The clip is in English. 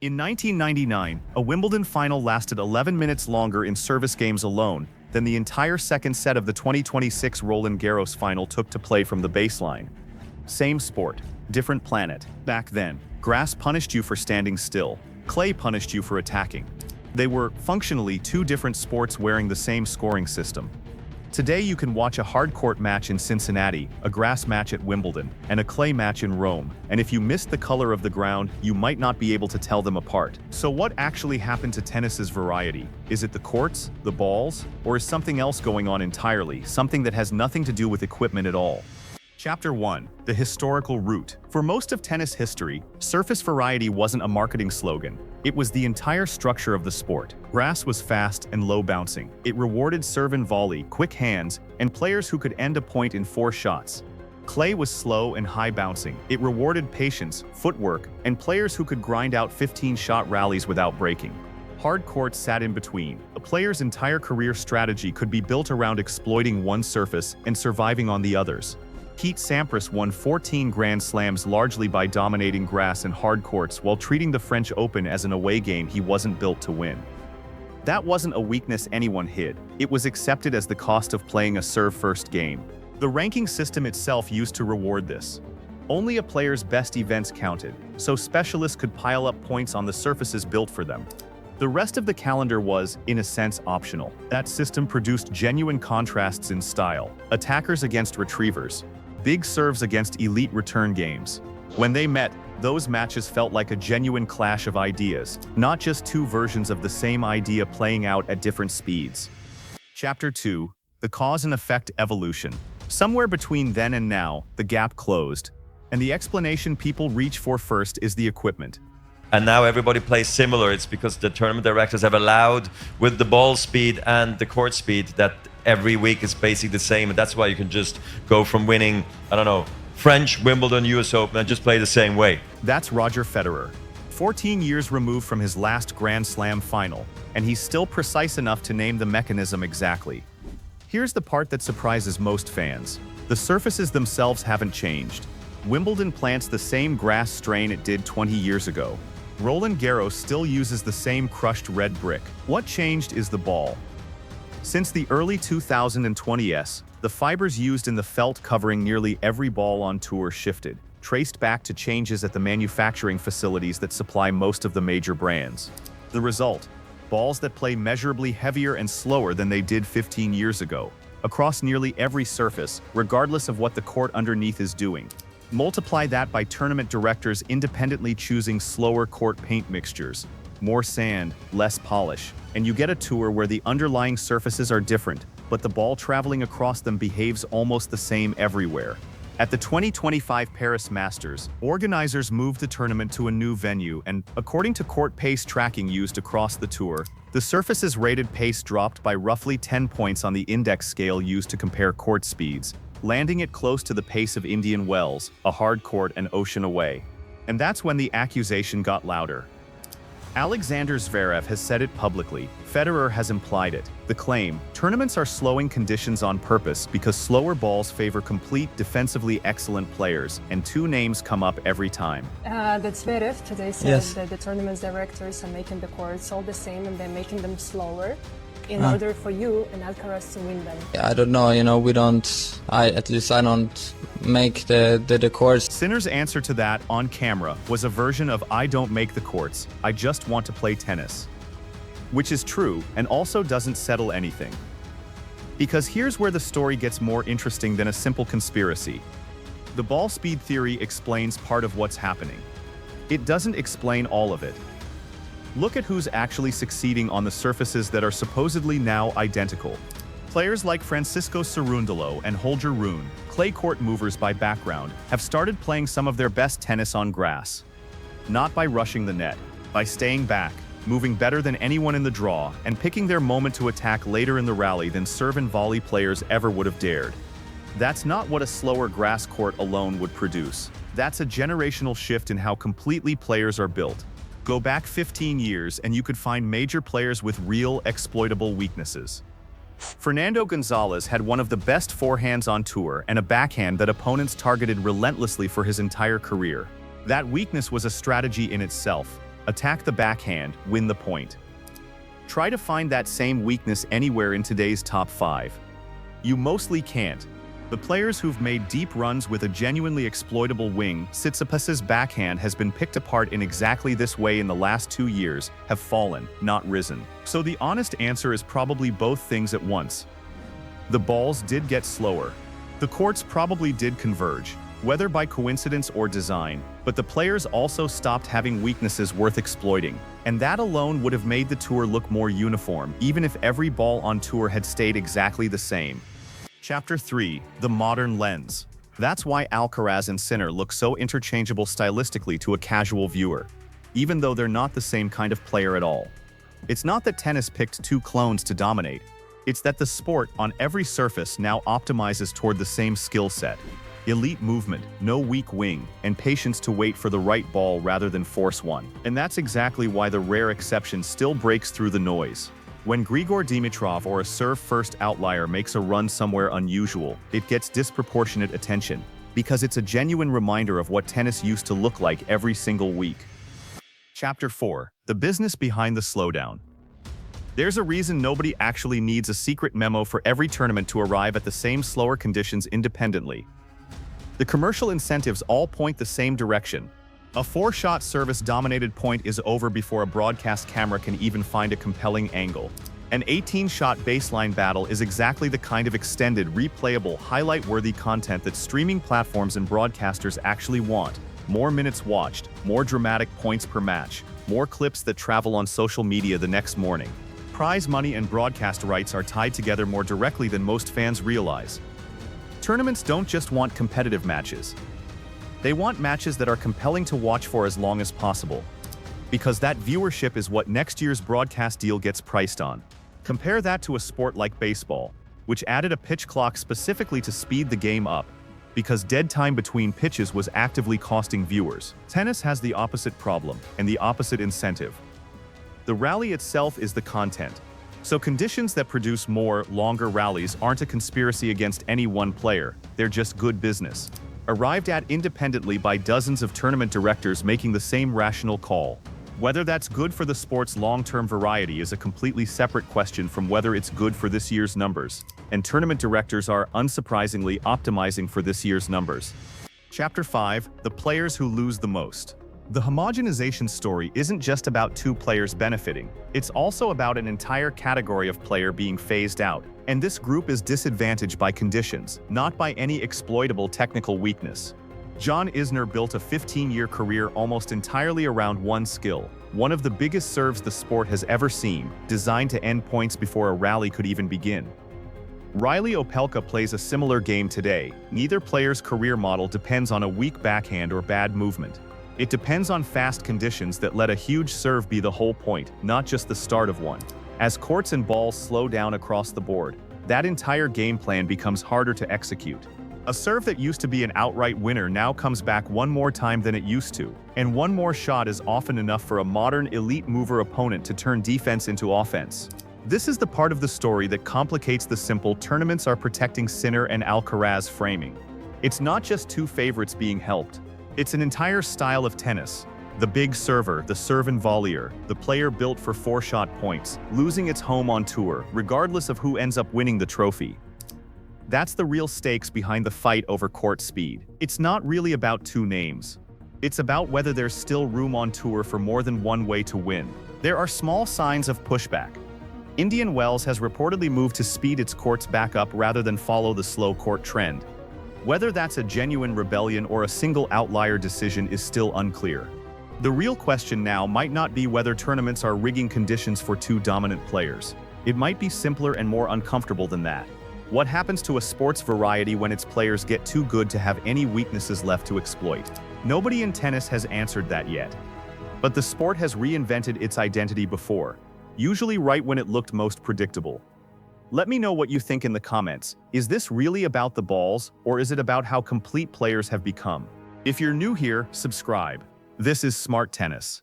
In 1999, a Wimbledon final lasted 11 minutes longer in service games alone than the entire second set of the 2026 Roland Garros final took to play from the baseline. Same sport, different planet. Back then, grass punished you for standing still, clay punished you for attacking. They were, functionally, two different sports wearing the same scoring system. Today you can watch a hard-court match in Cincinnati, a grass match at Wimbledon, and a clay match in Rome, and if you missed the color of the ground, you might not be able to tell them apart. So what actually happened to tennis's variety? Is it the courts, the balls, or is something else going on entirely, something that has nothing to do with equipment at all? Chapter 1. The historical root. For most of tennis history, surface variety wasn't a marketing slogan. It was the entire structure of the sport. Grass was fast and low bouncing. It rewarded serve and volley, quick hands, and players who could end a point in 4 shots. Clay was slow and high bouncing. It rewarded patience, footwork, and players who could grind out 15-shot rallies without breaking. Hard courts sat in between. A player's entire career strategy could be built around exploiting one surface and surviving on the others. Pete Sampras won 14 Grand Slams largely by dominating grass and hard courts while treating the French Open as an away game he wasn't built to win. That wasn't a weakness anyone hid. It was accepted as the cost of playing a serve-first game. The ranking system itself used to reward this. Only a player's best events counted, so specialists could pile up points on the surfaces built for them. The rest of the calendar was, in a sense, optional. That system produced genuine contrasts in style. Attackers against retrievers. Big serves against elite return games. When they met, those matches felt like a genuine clash of ideas, not just two versions of the same idea playing out at different speeds. Chapter 2. The Cause and Effect Evolution. Somewhere between then and now, the gap closed, and the explanation people reach for first is the equipment. And now everybody plays similar. It's because the tournament directors have allowed, with the ball speed and the court speed, that every week is basically the same. And that's why you can just go from winning, I don't know, French, Wimbledon, US Open, and just play the same way. That's Roger Federer. 14 years removed from his last Grand Slam final, and he's still precise enough to name the mechanism exactly. Here's the part that surprises most fans. The surfaces themselves haven't changed. Wimbledon plants the same grass strain it did 20 years ago. Roland Garros still uses the same crushed red brick. What changed is the ball. Since the early 2020s, the fibers used in the felt covering nearly every ball on tour shifted, traced back to changes at the manufacturing facilities that supply most of the major brands. The result? Balls that play measurably heavier and slower than they did 15 years ago, across nearly every surface, regardless of what the court underneath is doing. Multiply that by tournament directors independently choosing slower court paint mixtures, more sand, less polish, and you get a tour where the underlying surfaces are different, but the ball traveling across them behaves almost the same everywhere. At the 2025 Paris Masters, organizers moved the tournament to a new venue and, according to court pace tracking used across the tour, the surface's rated pace dropped by roughly 10 points on the index scale used to compare court speeds, landing it close to the pace of Indian Wells, a hard court an ocean away. And that's when the accusation got louder. Alexander Zverev has said it publicly. Federer has implied it. The claim: tournaments are slowing conditions on purpose because slower balls favor complete, defensively excellent players, and two names come up every time. That's Zverev today said Yes. that the tournament directors are making the courts all the same and they're making them slower in order for you and Alcaraz to win them. I don't know, we don't, I don't make the course. Sinner's answer to that, on camera, was a version of "I don't make the courts, I just want to play tennis." Which is true, and also doesn't settle anything. Because here's where the story gets more interesting than a simple conspiracy. The ball speed theory explains part of what's happening. It doesn't explain all of it. Look at who's actually succeeding on the surfaces that are supposedly now identical. Players like Francisco Cerundolo and Holger Rune, clay court movers by background, have started playing some of their best tennis on grass. Not by rushing the net, by staying back, moving better than anyone in the draw, and picking their moment to attack later in the rally than serve and volley players ever would have dared. That's not what a slower grass court alone would produce. That's a generational shift in how completely players are built. Go back 15 years and you could find major players with real, exploitable weaknesses. Fernando Gonzalez had one of the best forehands on tour and a backhand that opponents targeted relentlessly for his entire career. That weakness was a strategy in itself, Attack the backhand, win the point. Try to find that same weakness anywhere in today's top 5. You mostly can't. The players who've made deep runs with a genuinely exploitable wing, Tsitsipas's backhand has been picked apart in exactly this way in the last 2 years, have fallen, not risen. So the honest answer is probably both things at once. The balls did get slower. The courts probably did converge, whether by coincidence or design, but the players also stopped having weaknesses worth exploiting. And that alone would have made the tour look more uniform, even if every ball on tour had stayed exactly the same. Chapter 3. The Modern Lens. That's why Alcaraz and Sinner look so interchangeable stylistically to a casual viewer, even though they're not the same kind of player at all. It's not that tennis picked 2 clones to dominate. It's that the sport, on every surface, now optimizes toward the same skill set. Elite movement, no weak wing, and patience to wait for the right ball rather than force one. And that's exactly why the rare exception still breaks through the noise. When Grigor Dimitrov or a serve-first outlier makes a run somewhere unusual, it gets disproportionate attention, because it's a genuine reminder of what tennis used to look like every single week. Chapter 4. The Business Behind the Slowdown. There's a reason nobody actually needs a secret memo for every tournament to arrive at the same slower conditions independently. The commercial incentives all point the same direction. A 4-shot service-dominated point is over before a broadcast camera can even find a compelling angle. An 18-shot baseline battle is exactly the kind of extended, replayable, highlight-worthy content that streaming platforms and broadcasters actually want. More minutes watched, more dramatic points per match, more clips that travel on social media the next morning. Prize money and broadcast rights are tied together more directly than most fans realize. Tournaments don't just want competitive matches. They want matches that are compelling to watch for as long as possible. Because that viewership is what next year's broadcast deal gets priced on. Compare that to a sport like baseball, which added a pitch clock specifically to speed the game up, because dead time between pitches was actively costing viewers. Tennis has the opposite problem and the opposite incentive. The rally itself is the content. So conditions that produce more, longer rallies aren't a conspiracy against any one player, they're just good business. Arrived at independently by dozens of tournament directors making the same rational call. Whether that's good for the sport's long-term variety is a completely separate question from whether it's good for this year's numbers. And tournament directors are, unsurprisingly, optimizing for this year's numbers. Chapter 5. The Players Who Lose the Most. The homogenization story isn't just about 2 players benefiting, it's also about an entire category of player being phased out. And this group is disadvantaged by conditions, not by any exploitable technical weakness. John Isner built a 15-year career almost entirely around one skill, one of the biggest serves the sport has ever seen, designed to end points before a rally could even begin. Riley Opelka plays a similar game today. Neither player's career model depends on a weak backhand or bad movement. It depends on fast conditions that let a huge serve be the whole point, not just the start of one. As courts and balls slow down across the board, that entire game plan becomes harder to execute. A serve that used to be an outright winner now comes back one more time than it used to, and one more shot is often enough for a modern elite mover opponent to turn defense into offense. This is the part of the story that complicates the simple tournaments are protecting Sinner and Alcaraz framing. It's not just 2 favorites being helped. It's an entire style of tennis. The big server, the serve and volleyer, the player built for 4-shot points, losing its home on tour, regardless of who ends up winning the trophy. That's the real stakes behind the fight over court speed. It's not really about 2 names. It's about whether there's still room on tour for more than one way to win. There are small signs of pushback. Indian Wells has reportedly moved to speed its courts back up rather than follow the slow court trend. Whether that's a genuine rebellion or a single outlier decision is still unclear. The real question now might not be whether tournaments are rigging conditions for 2 dominant players. It might be simpler and more uncomfortable than that. What happens to a sport's variety when its players get too good to have any weaknesses left to exploit? Nobody in tennis has answered that yet. But the sport has reinvented its identity before, usually right when it looked most predictable. Let me know what you think in the comments. Is this really about the balls, or is it about how complete players have become? If you're new here, subscribe. This is Smart Tennis.